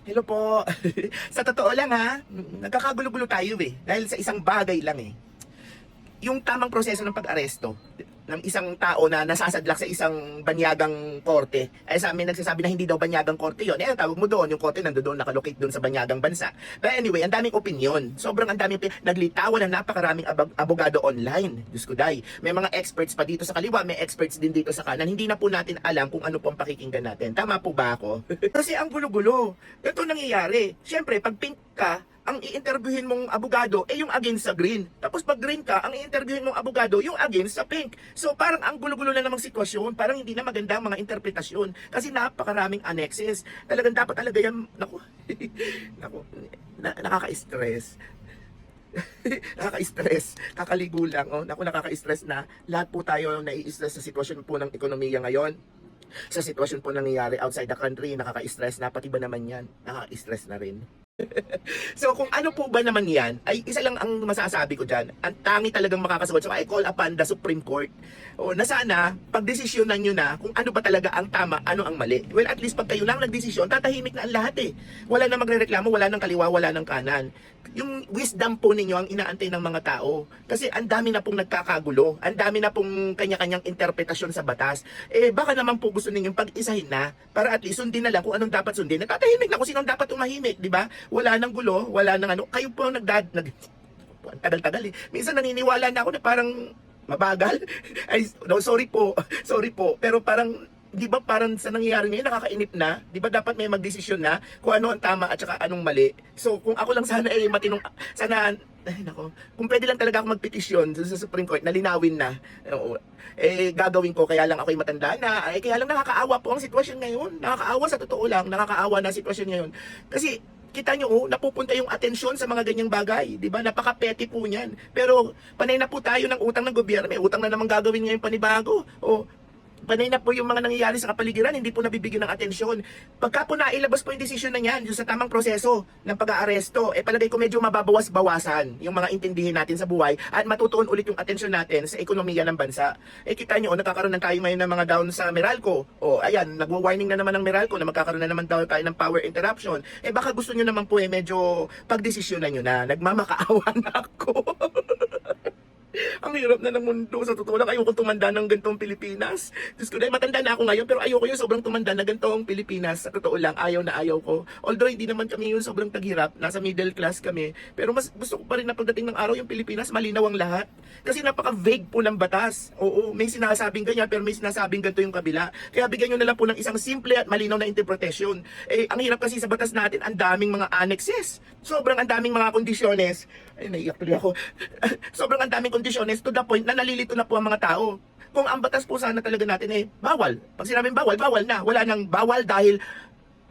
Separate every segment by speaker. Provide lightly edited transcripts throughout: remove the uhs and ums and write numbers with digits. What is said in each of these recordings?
Speaker 1: Hello po. Sa totoo lang ha, nagkakagulo-gulo tayo eh. Dahil sa isang bagay lang eh. Yung tamang proseso ng pag-aresto ng isang tao na nasasadlak sa isang banyagang korte. Ay sa amin nagsasabi na hindi daw banyagang korte yon. Eh, ang tawag mo doon, yung korte nandoon nakalocate doon sa banyagang bansa. But anyway, ang daming opinion. Sobrang ang daming naglitawan ng napakaraming abogado online. Diyos ko day. May mga experts pa dito sa kaliwa, may experts din dito sa kanan. Hindi na po natin alam kung ano po ang pakikinggan natin. Tama po ba ako? Kasi ang gulo-gulo. Ito nangyayari. Siyempre, pag pink ka, ang i-interviewin mong abogado yung against sa green. Tapos pag green ka, ang i-interviewin mong abogado yung against sa pink. So parang ang gulo-gulo na namang sitwasyon, parang hindi na maganda ang mga interpretasyon kasi napakaraming annexes. Talagang dapat talaga yan, naku, nakaka-stress. Nakaka-stress, kakaligo lang. Oh. Naku, nakaka-stress na. Lahat po tayo nai-stress sa sitwasyon po ng ekonomiya ngayon. Sa sitwasyon po nangyayari outside the country, nakaka-stress na. Pati ba naman yan, nakaka-stress na rin. So kung ano po ba naman yan, ay isa lang ang masasabi ko dyan. Ang tangi talagang makakasagot. So I call upon the Supreme Court na sana pagdesisyonan nyo na kung ano ba talaga ang tama, ano ang mali. Well, at least pag kayo lang nagdesisyon, tatahimik na ang lahat eh. Wala na magrereklamo, wala nang kaliwa, wala nang kanan. Yung wisdom po ninyo ang inaantay ng mga tao. Kasi ang dami na pong nagkakagulo, ang dami na pong kanya-kanyang interpretasyon sa batas. Eh baka naman po gusto ninyong pag-isahin na para at least sundin na lang kung anong dapat sundin. Natatahimik na kung sinong dapat umahimik, di ba? Wala nang gulo, wala nang ano. Kayo po ang tagal-tagal eh. Minsan naniniwala na ako na parang mabagal. Ay, no, sorry po. Sorry po. Pero parang, di ba parang sa nangyayari ngayon, nakakainip na? Di ba dapat may magdesisyon na kung ano ang tama at saka anong mali? So, kung ako lang sana matinong, sana, ay nako, kung pwede lang talaga ako magpetisyon sa Supreme Court, nalinawin na, gagawin ko, kaya lang ako'y matanda na, kaya lang nakakaawa po ang sitwasyon ngayon. Nakakaawa sa totoo lang, nakakaawa na sitwasyon ngayon. Kasi, kita nyo, napupunta yung atensyon sa mga ganyang bagay. Di ba? Napaka-petty po niyan. Pero, panay na po tayo ng utang ng gobyerno. May utang na naman gagawin ngayon panibago. O, panay na po yung mga nangyayari sa kapaligiran, hindi po nabibigyan ng atensyon. Pagka po nailabas po yung desisyon na yan, yung sa tamang proseso ng pag-aaresto, palagay ko medyo mababawas-bawasan yung mga intindihin natin sa buhay at matutuon ulit yung atensyon natin sa ekonomiya ng bansa. Kita nyo, nagkakaroon na tayo ngayon ng mga down sa Meralco. Ayan, nagwa-warning na naman ng Meralco na magkakaroon na naman tayo ng power interruption. Baka gusto nyo naman po medyo pagdesisyonan nyo na, nagmamakaawa na ako. Ang hirap na ng mundo. Sa totoo lang, ayoko tumanda ng gantong Pilipinas. Diyos ko, dahil matanda na ako ngayon, pero ayoko yung sobrang tumanda na gantong Pilipinas. Sa totoo lang, ayaw na ayaw ko. Although, hindi naman kami yung sobrang taghirap. Nasa middle class kami. Pero mas gusto ko pa rin na pagdating ng araw, yung Pilipinas, malinaw ang lahat. Kasi napaka-vague po ng batas. Oo, may sinasabing ganyan, pero may sinasabing ganito yung kabila. Kaya bigyan nyo na lang po ng isang simple at malinaw na interpretation. Ang hirap kasi sa batas natin, ang daming mga annexes. Sobrang ang daming mga kondisyones. Ay, naiyak tuloy ako. Sobrang ang daming kondisyones to the point na nalilito na po ang mga tao. Kung ang batas po sana talaga natin bawal. Pag sinabing bawal, bawal na. Wala nang bawal dahil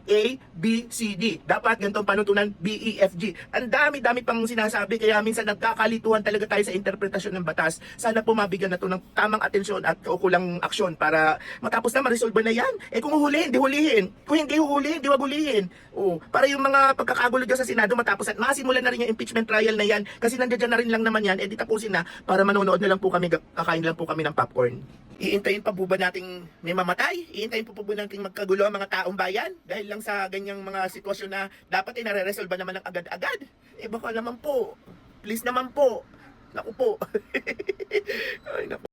Speaker 1: A, B, C, D. Dapat ganitong panuntunan B, E, F, G. Ang dami-dami pang sinasabi kaya minsan nagkakalituhan talaga tayo sa interpretasyon ng batas. Sana po mabigyan na to ng tamang atensyon at kaukulang aksyon para matapos na ma-resolve na yan. Kung huhulihin, di hulihin. Kung hindi huhulihin, di wag hulihin. Para yung mga pagkakagulo dyan sa Senado matapos at masimulan na rin yung impeachment trial na yan kasi nandiyan na rin lang naman yan, di tapusin na para manonood na lang po kami, kakain lang po kami ng popcorn. Iintayin pa po ba nating may mamatay? Iintayin po ba nating magkagulo ang mga taong bayan? Dahil lang sa ganyang mga sitwasyon na dapat nare-resolve naman ng agad-agad? Baka naman po. Please naman po. Naku po. Ay, naku.